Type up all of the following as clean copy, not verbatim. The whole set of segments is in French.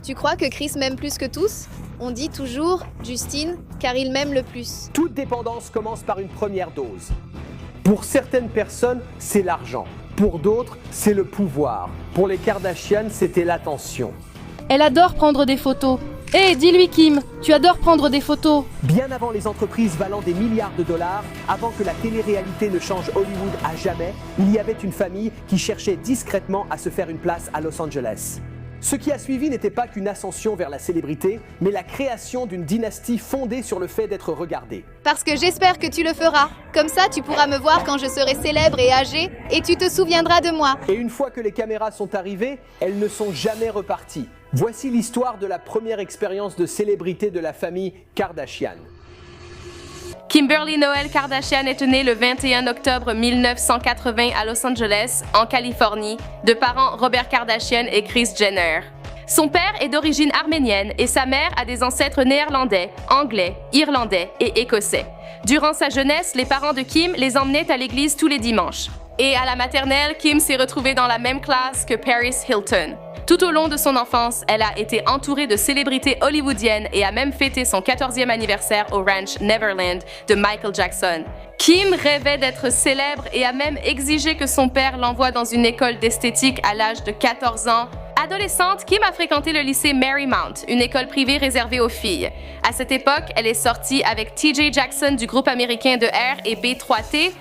Tu crois que Chris m'aime plus que tous? On dit toujours Justin, car il m'aime le plus. Toute dépendance commence par une première dose. Pour certaines personnes, c'est l'argent. Pour d'autres, c'est le pouvoir. Pour les Kardashian, c'était l'attention. Elle adore prendre des photos. Hé, dis-lui Kim, tu adores prendre des photos. Bien avant les entreprises valant des milliards de dollars, avant que la télé-réalité ne change Hollywood à jamais, il y avait une famille qui cherchait discrètement à se faire une place à Los Angeles. Ce qui a suivi n'était pas qu'une ascension vers la célébrité, mais la création d'une dynastie fondée sur le fait d'être regardée. Parce que j'espère que tu le feras. Comme ça, tu pourras me voir quand je serai célèbre et âgée, et tu te souviendras de moi. Et une fois que les caméras sont arrivées, elles ne sont jamais reparties. Voici l'histoire de la première expérience de célébrité de la famille Kardashian. Kimberly Noel Kardashian est née le 21 octobre 1980 à Los Angeles, en Californie, de parents Robert Kardashian et Kris Jenner. Son père est d'origine arménienne et sa mère a des ancêtres néerlandais, anglais, irlandais et écossais. Durant sa jeunesse, les parents de Kim les emmenaient à l'église tous les dimanches. Et à la maternelle, Kim s'est retrouvée dans la même classe que Paris Hilton. Tout au long de son enfance, elle a été entourée de célébrités hollywoodiennes et a même fêté son 14e anniversaire au ranch Neverland de Michael Jackson. Kim rêvait d'être célèbre et a même exigé que son père l'envoie dans une école d'esthétique à l'âge de 14 ans. Adolescente, Kim a fréquenté le lycée Marymount, une école privée réservée aux filles. À cette époque, elle est sortie avec TJ Jackson du groupe américain de R et B3T.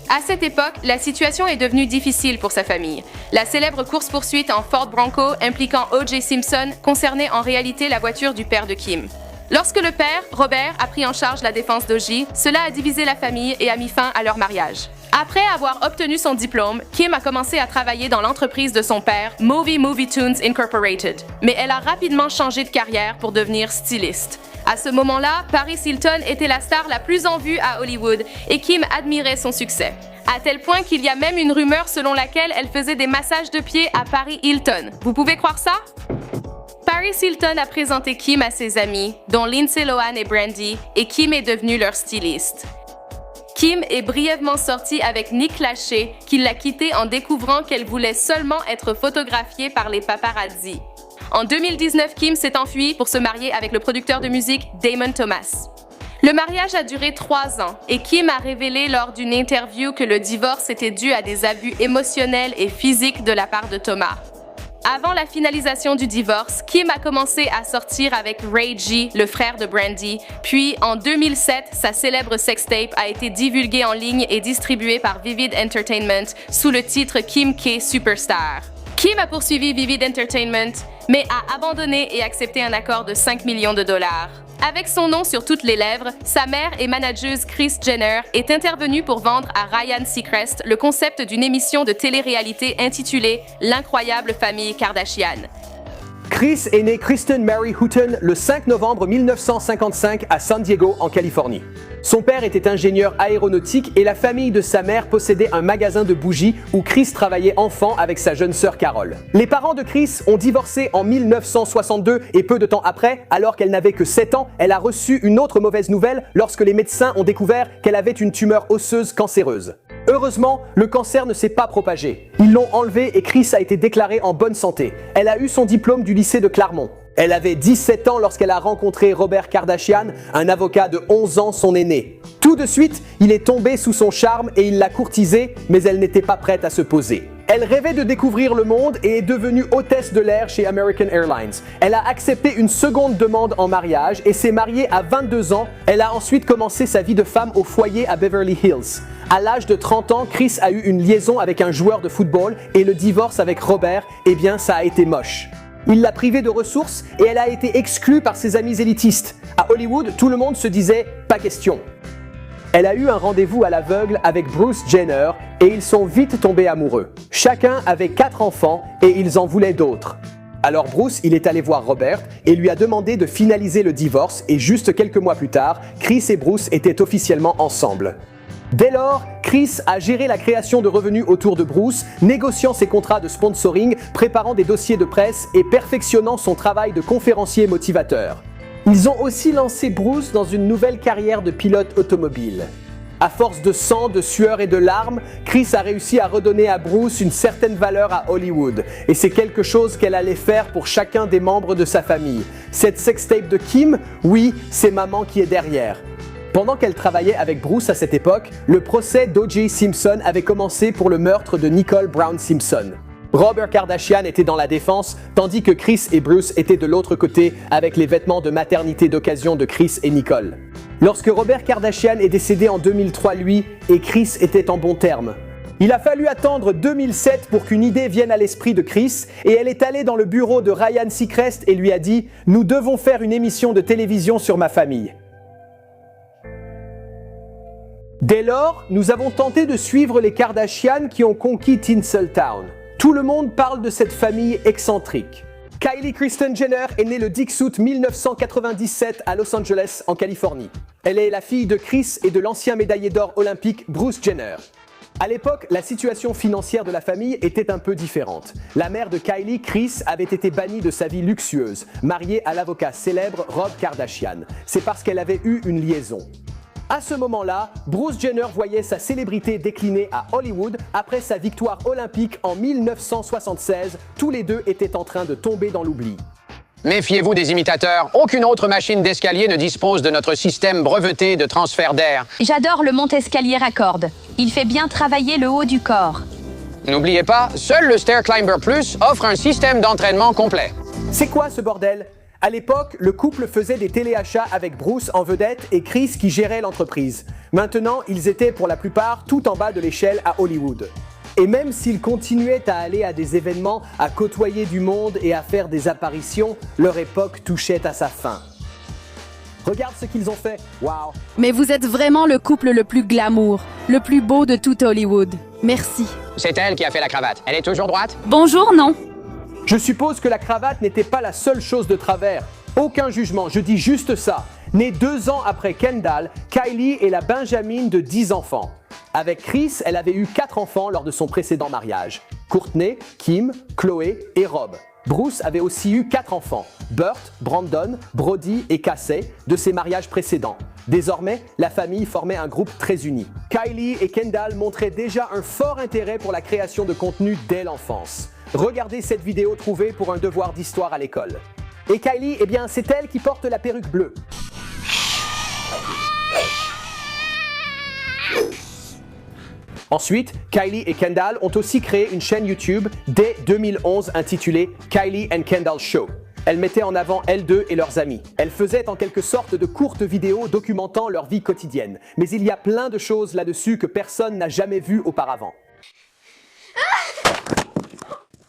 À cette époque, la situation est devenue difficile pour sa famille. La célèbre course-poursuite en Ford Bronco impliquant O.J. Simpson concernait en réalité la voiture du père de Kim. Lorsque le père, Robert, a pris en charge la défense d'O.J., cela a divisé la famille et a mis fin à leur mariage. Après avoir obtenu son diplôme, Kim a commencé à travailler dans l'entreprise de son père, Movie Tunes Incorporated. Mais elle a rapidement changé de carrière pour devenir styliste. À ce moment-là, Paris Hilton était la star la plus en vue à Hollywood et Kim admirait son succès. À tel point qu'il y a même une rumeur selon laquelle elle faisait des massages de pieds à Paris Hilton. Vous pouvez croire ça? Paris Hilton a présenté Kim à ses amis, dont Lindsay Lohan et Brandy, et Kim est devenue leur styliste. Kim est brièvement sortie avec Nick Lachey, qui l'a quittée en découvrant qu'elle voulait seulement être photographiée par les paparazzi. En 2019, Kim s'est enfuie pour se marier avec le producteur de musique Damon Thomas. Le mariage a duré 3 ans et Kim a révélé lors d'une interview que le divorce était dû à des abus émotionnels et physiques de la part de Thomas. Avant la finalisation du divorce, Kim a commencé à sortir avec Ray J, le frère de Brandy, puis en 2007, sa célèbre sextape a été divulguée en ligne et distribuée par Vivid Entertainment sous le titre Kim K Superstar. Kim a poursuivi Vivid Entertainment, mais a abandonné et accepté un accord de 5 millions de dollars. Avec son nom sur toutes les lèvres, sa mère et manageuse Kris Jenner est intervenue pour vendre à Ryan Seacrest le concept d'une émission de télé-réalité intitulée « L'incroyable famille Kardashian ». Kris est née Kristen Mary Houghton le 5 novembre 1955 à San Diego, en Californie. Son père était ingénieur aéronautique et la famille de sa mère possédait un magasin de bougies où Kris travaillait enfant avec sa jeune sœur Carol. Les parents de Kris ont divorcé en 1962 et peu de temps après, alors qu'elle n'avait que 7 ans, elle a reçu une autre mauvaise nouvelle lorsque les médecins ont découvert qu'elle avait une tumeur osseuse cancéreuse. Heureusement, le cancer ne s'est pas propagé. Ils l'ont enlevée et Kris a été déclarée en bonne santé. Elle a eu son diplôme du lycée de Claremont. Elle avait 17 ans lorsqu'elle a rencontré Robert Kardashian, un avocat de 11 ans, son aîné. Tout de suite, il est tombé sous son charme et il l'a courtisée, mais elle n'était pas prête à se poser. Elle rêvait de découvrir le monde et est devenue hôtesse de l'air chez American Airlines. Elle a accepté une seconde demande en mariage et s'est mariée à 22 ans. Elle a ensuite commencé sa vie de femme au foyer à Beverly Hills. À l'âge de 30 ans, Kris a eu une liaison avec un joueur de football et le divorce avec Robert, eh bien ça a été moche. Il l'a privée de ressources et elle a été exclue par ses amis élitistes. À Hollywood, tout le monde se disait « pas question ». Elle a eu un rendez-vous à l'aveugle avec Bruce Jenner et ils sont vite tombés amoureux. Chacun avait 4 enfants et ils en voulaient d'autres. Alors Bruce, il est allé voir Robert et lui a demandé de finaliser le divorce et juste quelques mois plus tard, Kris et Bruce étaient officiellement ensemble. Dès lors, Kris a géré la création de revenus autour de Bruce, négociant ses contrats de sponsoring, préparant des dossiers de presse et perfectionnant son travail de conférencier motivateur. Ils ont aussi lancé Bruce dans une nouvelle carrière de pilote automobile. À force de sang, de sueur et de larmes, Kris a réussi à redonner à Bruce une certaine valeur à Hollywood. Et c'est quelque chose qu'elle allait faire pour chacun des membres de sa famille. Cette sextape de Kim, oui, c'est maman qui est derrière. Pendant qu'elle travaillait avec Bruce à cette époque, le procès d'O.J. Simpson avait commencé pour le meurtre de Nicole Brown Simpson. Robert Kardashian était dans la défense, tandis que Kris et Bruce étaient de l'autre côté avec les vêtements de maternité d'occasion de Kris et Nicole. Lorsque Robert Kardashian est décédé en 2003, lui et Kris étaient en bons termes. Il a fallu attendre 2007 pour qu'une idée vienne à l'esprit de Kris et elle est allée dans le bureau de Ryan Seacrest et lui a dit « Nous devons faire une émission de télévision sur ma famille ». Dès lors, nous avons tenté de suivre les Kardashian qui ont conquis Tinseltown. Tout le monde parle de cette famille excentrique. Kylie Kristen Jenner est née le 10 août 1997 à Los Angeles, en Californie. Elle est la fille de Kris et de l'ancien médaillé d'or olympique Bruce Jenner. À l'époque, la situation financière de la famille était un peu différente. La mère de Kylie, Kris, avait été bannie de sa vie luxueuse, mariée à l'avocat célèbre Rob Kardashian. C'est parce qu'elle avait eu une liaison. À ce moment-là, Bruce Jenner voyait sa célébrité décliner à Hollywood après sa victoire olympique en 1976. Tous les deux étaient en train de tomber dans l'oubli. Méfiez-vous des imitateurs. Aucune autre machine d'escalier ne dispose de notre système breveté de transfert d'air. J'adore le monte-escalier à cordes. Il fait bien travailler le haut du corps. N'oubliez pas, seul le Stair Climber Plus offre un système d'entraînement complet. C'est quoi ce bordel? À l'époque, le couple faisait des téléachats avec Bruce en vedette et Kris qui gérait l'entreprise. Maintenant, ils étaient pour la plupart tout en bas de l'échelle à Hollywood. Et même s'ils continuaient à aller à des événements, à côtoyer du monde et à faire des apparitions, leur époque touchait à sa fin. Regarde ce qu'ils ont fait, waouh! Mais vous êtes vraiment le couple le plus glamour, le plus beau de tout Hollywood. Merci. C'est elle qui a fait la cravate. Elle est toujours droite? Bonjour, non? Je suppose que la cravate n'était pas la seule chose de travers. Aucun jugement, je dis juste ça. Née 2 ans après Kendall, Kylie est la benjamine de 10 enfants. Avec Kris, elle avait eu 4 enfants lors de son précédent mariage. Courtney, Kim, Chloé et Rob. Bruce avait aussi eu 4 enfants, Burt, Brandon, Brody et Casey, de ses mariages précédents. Désormais, la famille formait un groupe très uni. Kylie et Kendall montraient déjà un fort intérêt pour la création de contenu dès l'enfance. Regardez cette vidéo trouvée pour un devoir d'histoire à l'école. Et Kylie, eh bien, c'est elle qui porte la perruque bleue. Ensuite, Kylie et Kendall ont aussi créé une chaîne YouTube dès 2011 intitulée Kylie and Kendall Show. Elles mettaient en avant elles deux et leurs amis. Elles faisaient en quelque sorte de courtes vidéos documentant leur vie quotidienne. Mais il y a plein de choses là-dessus que personne n'a jamais vues auparavant.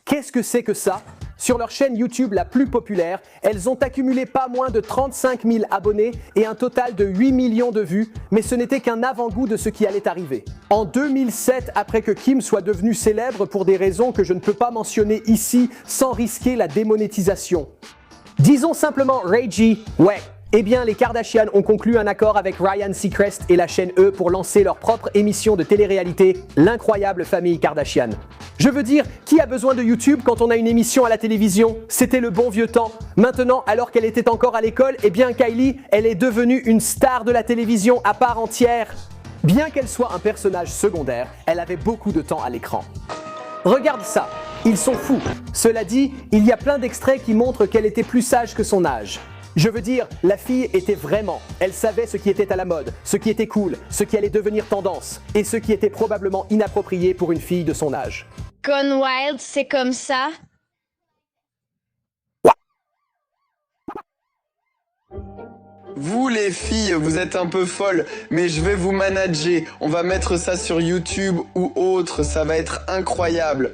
Qu'est-ce que c'est que ça? Sur leur chaîne YouTube la plus populaire, elles ont accumulé pas moins de 35 000 abonnés et un total de 8 millions de vues, mais ce n'était qu'un avant-goût de ce qui allait arriver. En 2007, après que Kim soit devenue célèbre pour des raisons que je ne peux pas mentionner ici sans risquer la démonétisation. Disons simplement Ray G, ouais. Eh bien, les Kardashian ont conclu un accord avec Ryan Seacrest et la chaîne E pour lancer leur propre émission de télé-réalité, l'incroyable famille Kardashian. Je veux dire, qui a besoin de YouTube quand on a une émission à la télévision? C'était le bon vieux temps. Maintenant, alors qu'elle était encore à l'école, eh bien Kylie, elle est devenue une star de la télévision à part entière. Bien qu'elle soit un personnage secondaire, elle avait beaucoup de temps à l'écran. Regarde ça, ils sont fous. Cela dit, il y a plein d'extraits qui montrent qu'elle était plus sage que son âge. Je veux dire, la fille était vraiment, elle savait ce qui était à la mode, ce qui était cool, ce qui allait devenir tendance, et ce qui était probablement inapproprié pour une fille de son âge. Gone Wild, c'est comme ça? Vous les filles, vous êtes un peu folles, mais je vais vous manager. On va mettre ça sur YouTube ou autre, ça va être incroyable.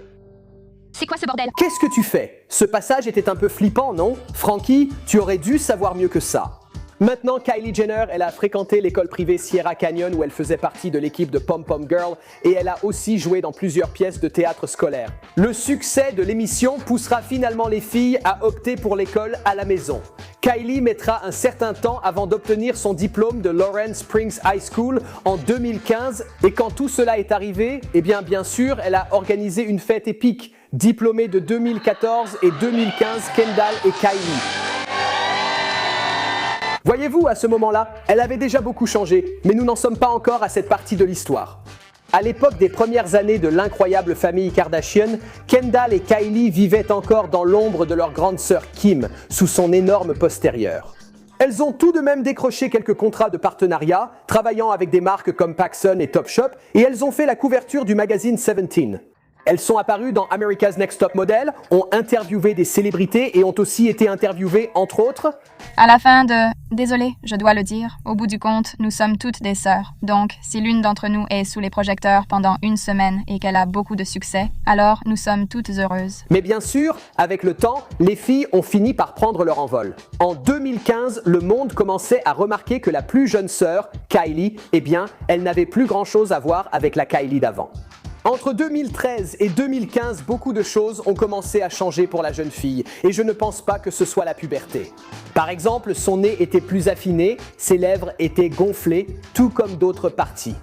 C'est quoi ce bordel? Qu'est-ce que tu fais? Ce passage était un peu flippant, non? Frankie, tu aurais dû savoir mieux que ça. Maintenant, Kylie Jenner, elle a fréquenté l'école privée Sierra Canyon où elle faisait partie de l'équipe de Pom Pom Girl et elle a aussi joué dans plusieurs pièces de théâtre scolaire. Le succès de l'émission poussera finalement les filles à opter pour l'école à la maison. Kylie mettra un certain temps avant d'obtenir son diplôme de Lawrence Springs High School en 2015 et quand tout cela est arrivé, eh bien sûr, elle a organisé une fête épique. Diplômée de 2014 et 2015, Kendall et Kylie. Voyez-vous, à ce moment-là, elle avait déjà beaucoup changé, mais nous n'en sommes pas encore à cette partie de l'histoire. À l'époque des premières années de l'incroyable famille Kardashian, Kendall et Kylie vivaient encore dans l'ombre de leur grande sœur Kim, sous son énorme postérieur. Elles ont tout de même décroché quelques contrats de partenariat, travaillant avec des marques comme Paxson et Topshop, et elles ont fait la couverture du magazine Seventeen. Elles sont apparues dans America's Next Top Model, ont interviewé des célébrités et ont aussi été interviewées, entre autres, à la fin de... Désolée, je dois le dire, au bout du compte, nous sommes toutes des sœurs. Donc, si l'une d'entre nous est sous les projecteurs pendant une semaine et qu'elle a beaucoup de succès, alors nous sommes toutes heureuses. Mais bien sûr, avec le temps, les filles ont fini par prendre leur envol. En 2015, le monde commençait à remarquer que la plus jeune sœur, Kylie, eh bien, elle n'avait plus grand-chose à voir avec la Kylie d'avant. Entre 2013 et 2015, beaucoup de choses ont commencé à changer pour la jeune fille, et je ne pense pas que ce soit la puberté. Par exemple, son nez était plus affiné, ses lèvres étaient gonflées, tout comme d'autres parties.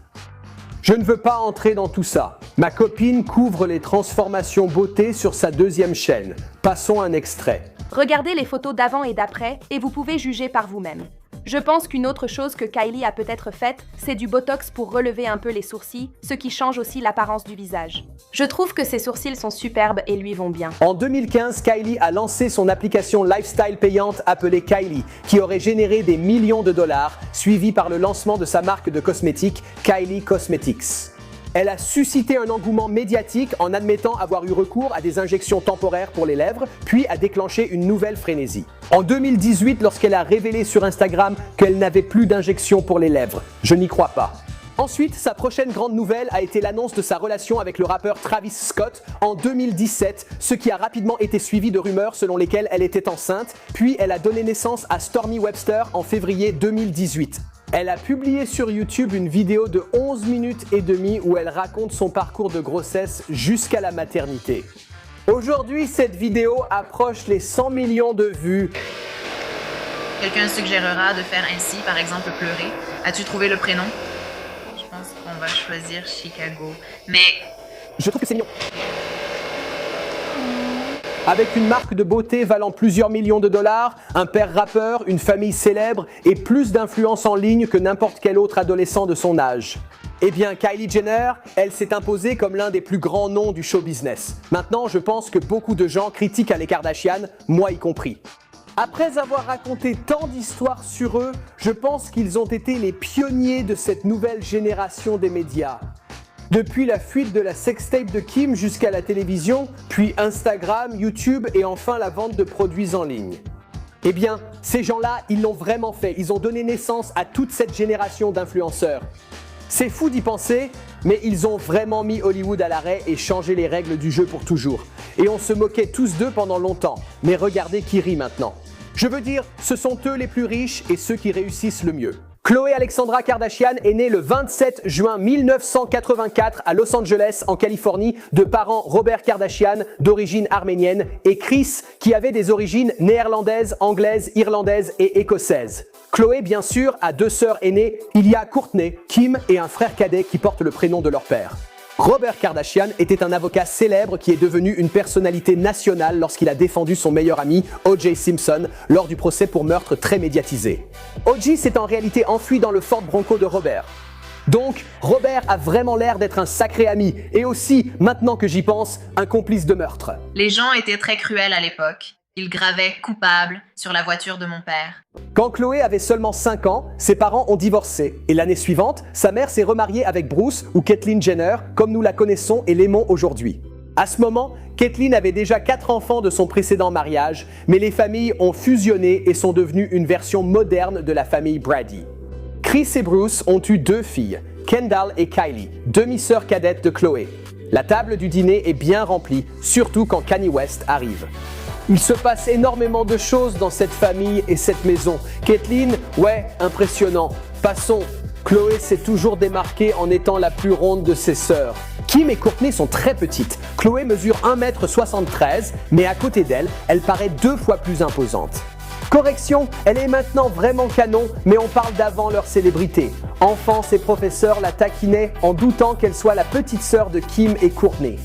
Je ne veux pas entrer dans tout ça. Ma copine couvre les transformations beauté sur sa deuxième chaîne. Passons un extrait. Regardez les photos d'avant et d'après, et vous pouvez juger par vous-même. Je pense qu'une autre chose que Kylie a peut-être faite, c'est du botox pour relever un peu les sourcils, ce qui change aussi l'apparence du visage. Je trouve que ses sourcils sont superbes et lui vont bien. En 2015, Kylie a lancé son application lifestyle payante appelée Kylie, qui aurait généré des millions de dollars, suivi par le lancement de sa marque de cosmétiques, Kylie Cosmetics. Elle a suscité un engouement médiatique en admettant avoir eu recours à des injections temporaires pour les lèvres, puis a déclenché une nouvelle frénésie. En 2018, lorsqu'elle a révélé sur Instagram qu'elle n'avait plus d'injections pour les lèvres. Je n'y crois pas. Ensuite, sa prochaine grande nouvelle a été l'annonce de sa relation avec le rappeur Travis Scott en 2017, ce qui a rapidement été suivi de rumeurs selon lesquelles elle était enceinte, puis elle a donné naissance à Stormi Webster en février 2018. Elle a publié sur YouTube une vidéo de 11 minutes et demie où elle raconte son parcours de grossesse jusqu'à la maternité. Aujourd'hui, cette vidéo approche les 100 millions de vues. Quelqu'un suggérera de faire ainsi, par exemple pleurer. As-tu trouvé le prénom? Je pense qu'on va choisir Chicago. Mais... Je trouve que c'est mignon. Avec une marque de beauté valant plusieurs millions de dollars, un père rappeur, une famille célèbre et plus d'influence en ligne que n'importe quel autre adolescent de son âge. Eh bien, Kylie Jenner, elle s'est imposée comme l'un des plus grands noms du show business. Maintenant, je pense que beaucoup de gens critiquent les Kardashian, moi y compris. Après avoir raconté tant d'histoires sur eux, je pense qu'ils ont été les pionniers de cette nouvelle génération des médias. Depuis la fuite de la sextape de Kim jusqu'à la télévision, puis Instagram, YouTube et enfin la vente de produits en ligne. Eh bien, ces gens-là, ils l'ont vraiment fait. Ils ont donné naissance à toute cette génération d'influenceurs. C'est fou d'y penser, mais ils ont vraiment mis Hollywood à l'arrêt et changé les règles du jeu pour toujours. Et on se moquait tous d'eux pendant longtemps. Mais regardez qui rit maintenant. Je veux dire, ce sont eux les plus riches et ceux qui réussissent le mieux. Khloé Alexandra Kardashian est née le 27 juin 1984 à Los Angeles, en Californie, de parents Robert Kardashian, d'origine arménienne, et Kris, qui avait des origines néerlandaises, anglaises, irlandaises et écossaises. Khloé, bien sûr, a deux sœurs aînées. Il y a Kourtney, Kim et un frère cadet qui porte le prénom de leur père. Robert Kardashian était un avocat célèbre qui est devenu une personnalité nationale lorsqu'il a défendu son meilleur ami, O.J. Simpson, lors du procès pour meurtre très médiatisé. O.J. s'est en réalité enfui dans le Ford Bronco de Robert. Donc, Robert a vraiment l'air d'être un sacré ami, et aussi, maintenant que j'y pense, un complice de meurtre. Les gens étaient très cruels à l'époque. Ils gravaient « coupable » sur la voiture de mon père. Quand Khloé avait seulement 5 ans, ses parents ont divorcé. Et l'année suivante, sa mère s'est remariée avec Bruce ou Caitlyn Jenner, comme nous la connaissons et l'aimons aujourd'hui. À ce moment, Caitlyn avait déjà 4 enfants de son précédent mariage, mais les familles ont fusionné et sont devenues une version moderne de la famille Brady. Kris et Bruce ont eu 2 filles, Kendall et Kylie, demi-sœurs cadettes de Khloé. La table du dîner est bien remplie, surtout quand Kanye West arrive. Il se passe énormément de choses dans cette famille et cette maison. Caitlyn, ouais, impressionnant. Passons. Khloé s'est toujours démarquée en étant la plus ronde de ses sœurs. Kim et Kourtney sont très petites. Khloé mesure 1,73 m, mais à côté d'elle, elle paraît 2 fois plus imposante. Correction, elle est maintenant vraiment canon, mais on parle d'avant leur célébrité. Enfants et professeurs la taquinaient en doutant qu'elle soit la petite sœur de Kim et Kourtney.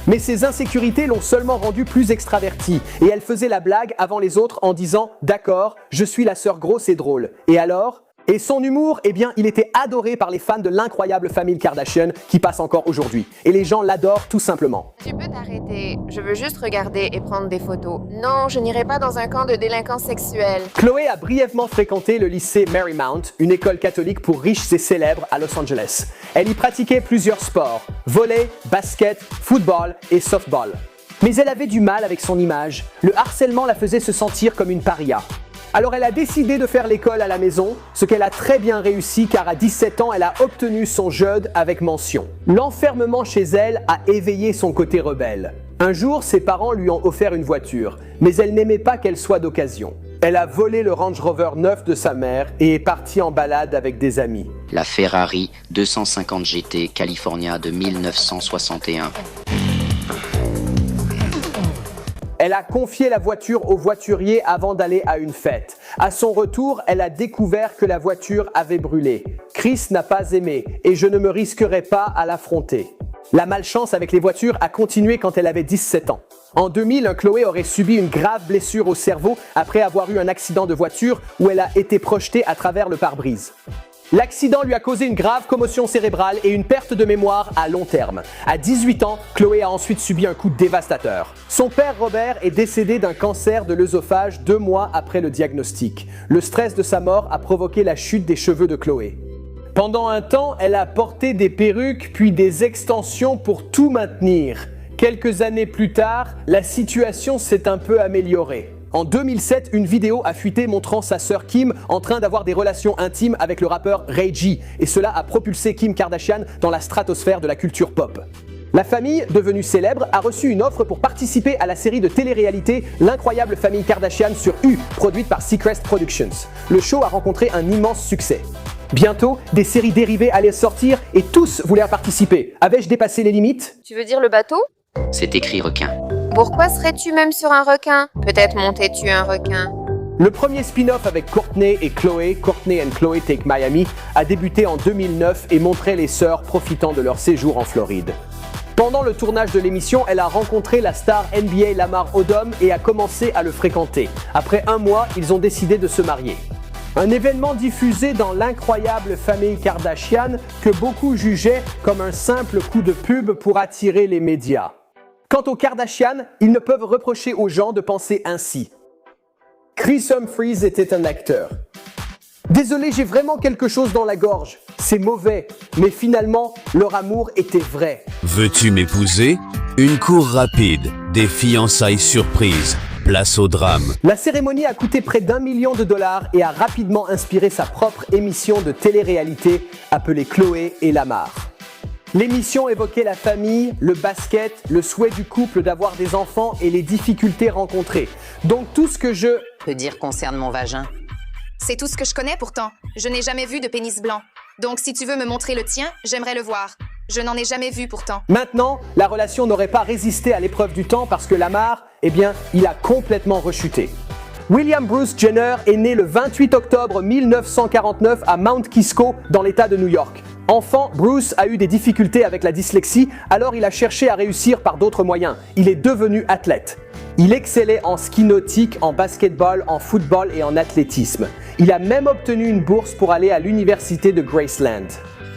Mais ses insécurités l'ont seulement rendue plus extravertie, et elle faisait la blague avant les autres en disant « D'accord, je suis la sœur grosse et drôle. Et alors ?» Et son humour, eh bien, il était adoré par les fans de l'incroyable famille Kardashian qui passe encore aujourd'hui. Et les gens l'adorent tout simplement. Tu peux t'arrêter. Je veux juste regarder et prendre des photos. Non, je n'irai pas dans un camp de délinquants sexuels. Chloé a brièvement fréquenté le lycée Marymount, une école catholique pour riches et célèbres à Los Angeles. Elle y pratiquait plusieurs sports, volley, basket, football et softball. Mais elle avait du mal avec son image. Le harcèlement la faisait se sentir comme une paria. Alors elle a décidé de faire l'école à la maison, ce qu'elle a très bien réussi car à 17 ans, elle a obtenu son JED avec mention. L'enfermement chez elle a éveillé son côté rebelle. Un jour, ses parents lui ont offert une voiture, mais elle n'aimait pas qu'elle soit d'occasion. Elle a volé le Range Rover neuf de sa mère et est partie en balade avec des amis. La Ferrari 250 GT California de 1961. Elle a confié la voiture au voiturier avant d'aller à une fête. À son retour, elle a découvert que la voiture avait brûlé. Chris n'a pas aimé et je ne me risquerai pas à l'affronter. La malchance avec les voitures a continué quand elle avait 17 ans. En 2000, Chloé aurait subi une grave blessure au cerveau après avoir eu un accident de voiture où elle a été projetée à travers le pare-brise. L'accident lui a causé une grave commotion cérébrale et une perte de mémoire à long terme. À 18 ans, Chloé a ensuite subi un coup dévastateur. Son père Robert est décédé d'un cancer de l'œsophage 2 mois après le diagnostic. Le stress de sa mort a provoqué la chute des cheveux de Chloé. Pendant un temps, elle a porté des perruques puis des extensions pour tout maintenir. Quelques années plus tard, la situation s'est un peu améliorée. En 2007, une vidéo a fuité montrant sa sœur Kim en train d'avoir des relations intimes avec le rappeur Ray J, et cela a propulsé Kim Kardashian dans la stratosphère de la culture pop. La famille, devenue célèbre, a reçu une offre pour participer à la série de télé-réalité L'incroyable famille Kardashian sur U, produite par Seacrest Productions. Le show a rencontré un immense succès. Bientôt, des séries dérivées allaient sortir et tous voulaient participer. Avais-je dépassé les limites? Tu veux dire le bateau? C'est écrit requin. Pourquoi serais-tu même sur un requin? Peut-être montais-tu un requin? Le premier spin-off avec Kourtney et Chloé, Kourtney and Chloe Take Miami, a débuté en 2009 et montrait les sœurs profitant de leur séjour en Floride. Pendant le tournage de l'émission, elle a rencontré la star NBA Lamar Odom et a commencé à le fréquenter. Après 1 mois, ils ont décidé de se marier. Un événement diffusé dans l'incroyable famille Kardashian que beaucoup jugeaient comme un simple coup de pub pour attirer les médias. Quant aux Kardashian, ils ne peuvent reprocher aux gens de penser ainsi. Chris Humphries était un acteur. Désolé, j'ai vraiment quelque chose dans la gorge. C'est mauvais, mais finalement, leur amour était vrai. Veux-tu m'épouser? Une cour rapide, des fiançailles surprises, place au drame. La cérémonie a coûté près d'1 million de dollars et a rapidement inspiré sa propre émission de télé-réalité appelée Chloé et Lamar. L'émission évoquait la famille, le basket, le souhait du couple d'avoir des enfants et les difficultés rencontrées. Donc tout ce que je peux dire concerne mon vagin. C'est tout ce que je connais pourtant. Je n'ai jamais vu de pénis blanc. Donc si tu veux me montrer le tien, j'aimerais le voir. Je n'en ai jamais vu pourtant. Maintenant, la relation n'aurait pas résisté à l'épreuve du temps parce que Lamar, eh bien, il a complètement rechuté. William Bruce Jenner est né le 28 octobre 1949 à Mount Kisco, dans l'État de New York. Enfant, Bruce a eu des difficultés avec la dyslexie, alors il a cherché à réussir par d'autres moyens. Il est devenu athlète. Il excellait en ski nautique, en basketball, en football et en athlétisme. Il a même obtenu une bourse pour aller à l'université de Graceland.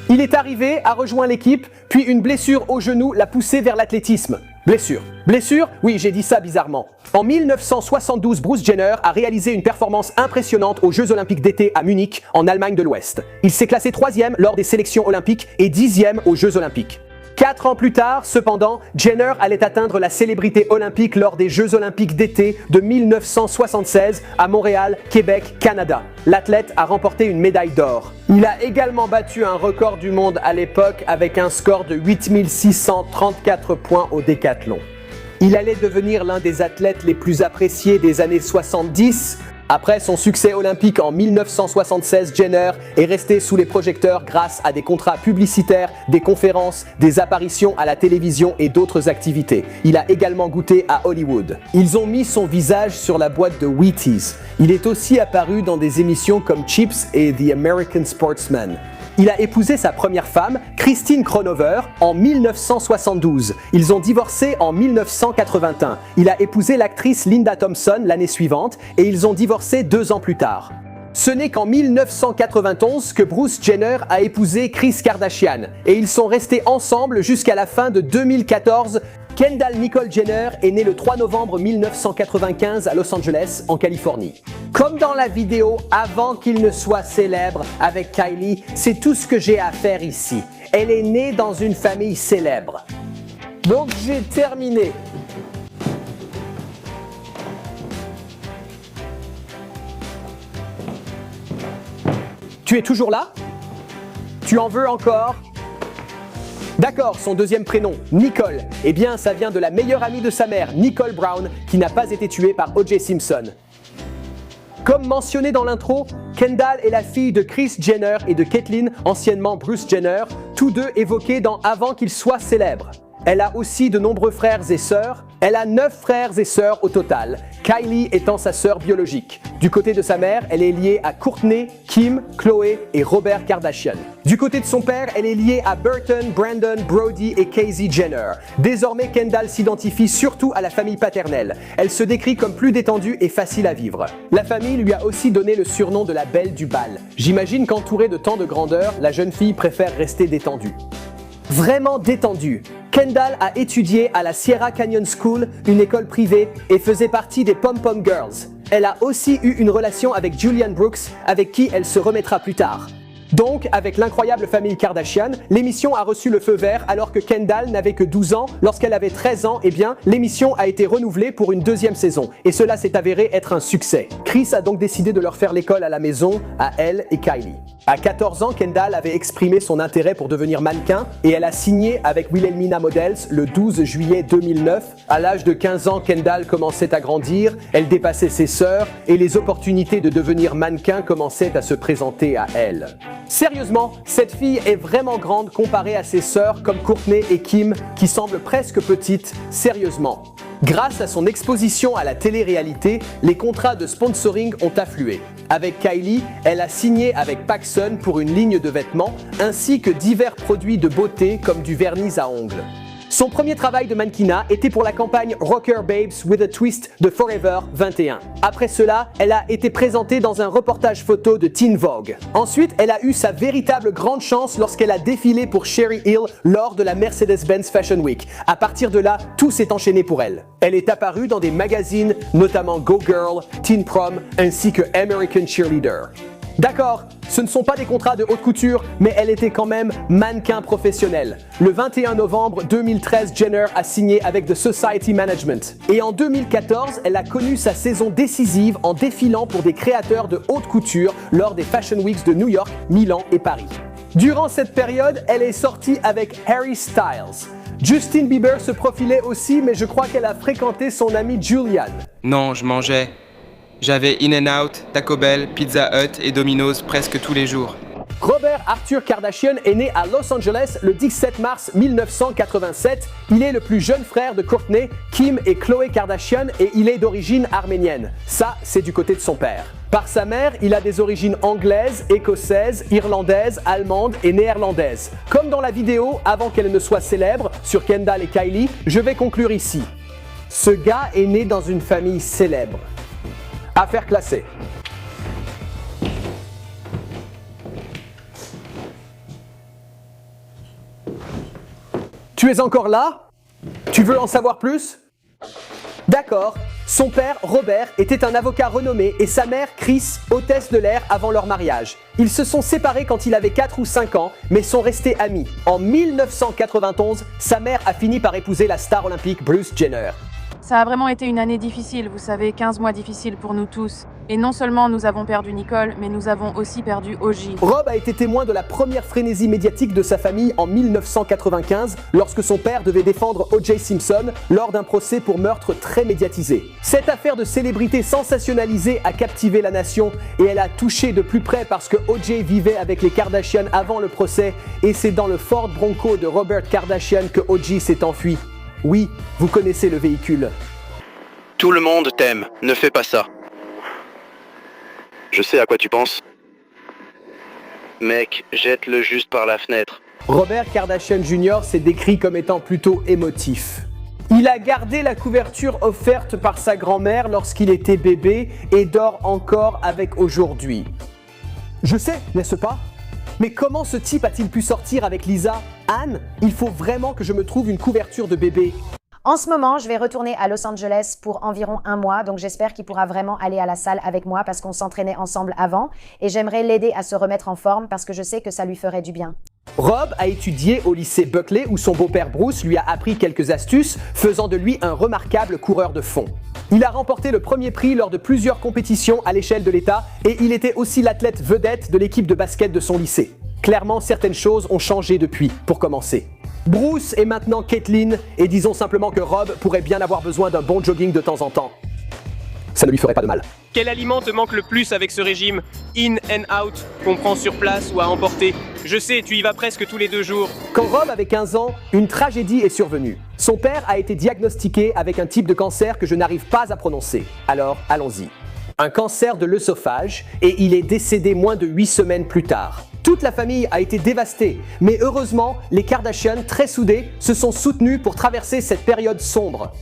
Il est arrivé, a rejoint l'équipe, puis une blessure au genou l'a poussé vers l'athlétisme. Blessure? Oui, j'ai dit ça bizarrement. En 1972, Bruce Jenner a réalisé une performance impressionnante aux Jeux Olympiques d'été à Munich, en Allemagne de l'Ouest. Il s'est classé 3e lors des sélections olympiques et 10e aux Jeux Olympiques. 4 ans plus tard, cependant, Jenner allait atteindre la célébrité olympique lors des Jeux Olympiques d'été de 1976 à Montréal, Québec, Canada. L'athlète a remporté une médaille d'or. Il a également battu un record du monde à l'époque avec un score de 8634 points au décathlon. Il allait devenir l'un des athlètes les plus appréciés des années 70. Après son succès olympique en 1976, Jenner est resté sous les projecteurs grâce à des contrats publicitaires, des conférences, des apparitions à la télévision et d'autres activités. Il a également goûté à Hollywood. Ils ont mis son visage sur la boîte de Wheaties. Il est aussi apparu dans des émissions comme Chips et The American Sportsman. Il a épousé sa première femme, Christine Kronover, en 1972. Ils ont divorcé en 1981. Il a épousé l'actrice Linda Thompson l'année suivante et ils ont divorcé 2 ans plus tard. Ce n'est qu'en 1991 que Bruce Jenner a épousé Kris Kardashian et ils sont restés ensemble jusqu'à la fin de 2014. Kendall Nicole Jenner est née le 3 novembre 1995 à Los Angeles, en Californie. Comme dans la vidéo avant qu'il ne soit célèbre avec Kylie, c'est tout ce que j'ai à faire ici. Elle est née dans une famille célèbre. Donc j'ai terminé. Tu es toujours là? Tu en veux encore? D'accord, son deuxième prénom, Nicole. Eh bien, ça vient de la meilleure amie de sa mère, Nicole Brown, qui n'a pas été tuée par O.J. Simpson. Comme mentionné dans l'intro, Kendall est la fille de Kris Jenner et de Caitlyn, anciennement Bruce Jenner, tous deux évoqués dans Avant qu'il soit célèbre. Elle a aussi de nombreux frères et sœurs. Elle a 9 frères et sœurs au total, Kylie étant sa sœur biologique. Du côté de sa mère, elle est liée à Kourtney, Kim, Khloé et Robert Kardashian. Du côté de son père, elle est liée à Burton, Brandon, Brody et Casey Jenner. Désormais, Kendall s'identifie surtout à la famille paternelle. Elle se décrit comme plus détendue et facile à vivre. La famille lui a aussi donné le surnom de la Belle du Bal. J'imagine qu'entourée de tant de grandeur, la jeune fille préfère rester détendue. Vraiment détendue. Kendall a étudié à la Sierra Canyon School, une école privée, et faisait partie des Pom Pom Girls. Elle a aussi eu une relation avec Julian Brooks, avec qui elle se remettra plus tard. Donc, avec l'incroyable famille Kardashian, l'émission a reçu le feu vert alors que Kendall n'avait que 12 ans. Lorsqu'elle avait 13 ans, eh bien, l'émission a été renouvelée pour une 2e saison. Et cela s'est avéré être un succès. Chris a donc décidé de leur faire l'école à la maison, à elle et Kylie. À 14 ans, Kendall avait exprimé son intérêt pour devenir mannequin et elle a signé avec Wilhelmina Models le 12 juillet 2009. À l'âge de 15 ans, Kendall commençait à grandir, elle dépassait ses sœurs et les opportunités de devenir mannequin commençaient à se présenter à elle. Sérieusement, cette fille est vraiment grande comparée à ses sœurs comme Kourtney et Kim qui semblent presque petites, sérieusement. Grâce à son exposition à la télé-réalité, les contrats de sponsoring ont afflué. Avec Kylie, elle a signé avec PacSun pour une ligne de vêtements ainsi que divers produits de beauté comme du vernis à ongles. Son premier travail de mannequinat était pour la campagne Rocker Babes with a Twist de Forever 21. Après cela, elle a été présentée dans un reportage photo de Teen Vogue. Ensuite, elle a eu sa véritable grande chance lorsqu'elle a défilé pour Sherry Hill lors de la Mercedes-Benz Fashion Week. À partir de là, tout s'est enchaîné pour elle. Elle est apparue dans des magazines, notamment Go Girl, Teen Prom, ainsi que American Cheerleader. D'accord, ce ne sont pas des contrats de haute couture, mais elle était quand même mannequin professionnel. Le 21 novembre 2013, Jenner a signé avec The Society Management. Et en 2014, elle a connu sa saison décisive en défilant pour des créateurs de haute couture lors des Fashion Weeks de New York, Milan et Paris. Durant cette période, elle est sortie avec Harry Styles. Justin Bieber se profilait aussi, mais je crois qu'elle a fréquenté son ami Julian. Non, je mangeais. J'avais In-N-Out, Taco Bell, Pizza Hut et Domino's presque tous les jours. Robert Arthur Kardashian est né à Los Angeles le 17 mars 1987. Il est le plus jeune frère de Kourtney, Kim et Khloé Kardashian et il est d'origine arménienne. Ça, c'est du côté de son père. Par sa mère, il a des origines anglaises, écossaises, irlandaises, allemandes et néerlandaises. Comme dans la vidéo, avant qu'elle ne soit célèbre, sur Kendall et Kylie, je vais conclure ici. Ce gars est né dans une famille célèbre. Affaire classée. Tu es encore là? Tu veux en savoir plus? D'accord. Son père, Robert, était un avocat renommé et sa mère, Chris, hôtesse de l'air avant leur mariage. Ils se sont séparés quand il avait 4 ou 5 ans, mais sont restés amis. En 1991, sa mère a fini par épouser la star olympique Bruce Jenner. Ça a vraiment été une année difficile, vous savez, 15 mois difficiles pour nous tous. Et non seulement nous avons perdu Nicole, mais nous avons aussi perdu O.J. Rob a été témoin de la première frénésie médiatique de sa famille en 1995, lorsque son père devait défendre O.J. Simpson lors d'un procès pour meurtre très médiatisé. Cette affaire de célébrité sensationnalisée a captivé la nation et elle a touché de plus près parce que O.J. vivait avec les Kardashian avant le procès et c'est dans le Ford Bronco de Robert Kardashian que O.J. s'est enfui. Oui, vous connaissez le véhicule. Tout le monde t'aime, ne fais pas ça. Je sais à quoi tu penses. Mec, jette-le juste par la fenêtre. Robert Kardashian Jr. s'est décrit comme étant plutôt émotif. Il a gardé la couverture offerte par sa grand-mère lorsqu'il était bébé et dort encore avec aujourd'hui. Je sais, n'est-ce pas? Mais comment ce type a-t-il pu sortir avec Lisa? Anne, il faut vraiment que je me trouve une couverture de bébé. En ce moment, je vais retourner à Los Angeles pour environ 1 mois, donc j'espère qu'il pourra vraiment aller à la salle avec moi parce qu'on s'entraînait ensemble avant et j'aimerais l'aider à se remettre en forme parce que je sais que ça lui ferait du bien. Rob a étudié au lycée Buckley où son beau-père Bruce lui a appris quelques astuces, faisant de lui un remarquable coureur de fond. Il a remporté le premier prix lors de plusieurs compétitions à l'échelle de l'État et il était aussi l'athlète vedette de l'équipe de basket de son lycée. Clairement, certaines choses ont changé depuis, pour commencer. Bruce est maintenant Caitlyn et disons simplement que Rob pourrait bien avoir besoin d'un bon jogging de temps en temps. Ça ne lui ferait pas de mal. Quel aliment te manque le plus avec ce régime? In and out, qu'on prend sur place ou à emporter. Je sais, tu y vas presque tous les 2 jours. Quand Rob avait 15 ans, une tragédie est survenue. Son père a été diagnostiqué avec un type de cancer que je n'arrive pas à prononcer. Alors, allons-y. Un cancer de l'œsophage et il est décédé moins de 8 semaines plus tard. Toute la famille a été dévastée, mais heureusement, les Kardashian, très soudés, se sont soutenus pour traverser cette période sombre.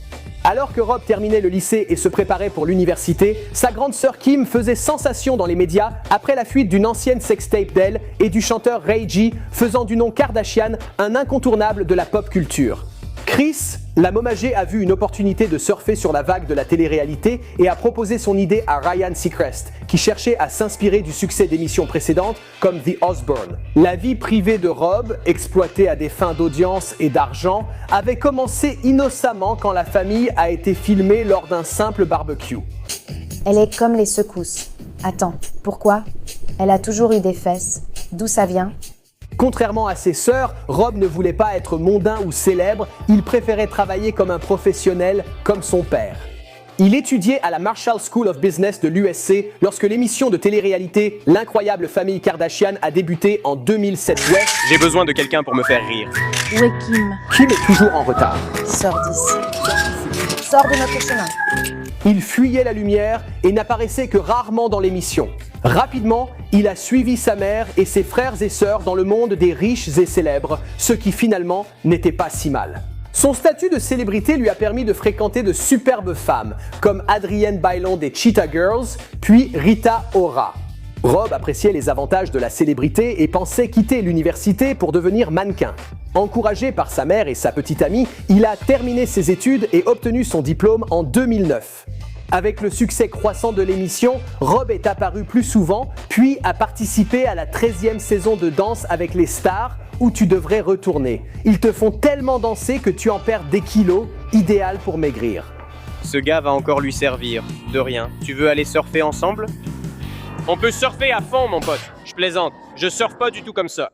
Alors que Rob terminait le lycée et se préparait pour l'université, sa grande sœur Kim faisait sensation dans les médias après la fuite d'une ancienne sextape d'elle et du chanteur Ray J, faisant du nom Kardashian un incontournable de la pop culture. Kris, la momagée, a vu une opportunité de surfer sur la vague de la télé-réalité et a proposé son idée à Ryan Seacrest, qui cherchait à s'inspirer du succès d'émissions précédentes comme The Osbourne. La vie privée de Rob, exploitée à des fins d'audience et d'argent, avait commencé innocemment quand la famille a été filmée lors d'un simple barbecue. Elle est comme les secousses. Attends, pourquoi? Elle a toujours eu des fesses. D'où ça vient? Contrairement à ses sœurs, Rob ne voulait pas être mondain ou célèbre, il préférait travailler comme un professionnel, comme son père. Il étudiait à la Marshall School of Business de l'USC lorsque l'émission de télé-réalité L'incroyable famille Kardashian a débuté en 2007. Ouais, j'ai besoin de quelqu'un pour me faire rire. Où est Kim? Kim est toujours en retard. Sors d'ici. Sors de notre chemin. Il fuyait la lumière et n'apparaissait que rarement dans l'émission. Rapidement, il a suivi sa mère et ses frères et sœurs dans le monde des riches et célèbres, ce qui finalement n'était pas si mal. Son statut de célébrité lui a permis de fréquenter de superbes femmes, comme Adrienne Bailon des Cheetah Girls, puis Rita Ora. Rob appréciait les avantages de la célébrité et pensait quitter l'université pour devenir mannequin. Encouragé par sa mère et sa petite amie, il a terminé ses études et obtenu son diplôme en 2009. Avec le succès croissant de l'émission, Rob est apparu plus souvent, puis a participé à la 13e saison de Danse avec les stars, où tu devrais retourner. Ils te font tellement danser que tu en perds des kilos, idéal pour maigrir. Ce gars va encore lui servir. De rien. Tu veux aller surfer ensemble? On peut surfer à fond, mon pote. Je plaisante. Je surfe pas du tout comme ça.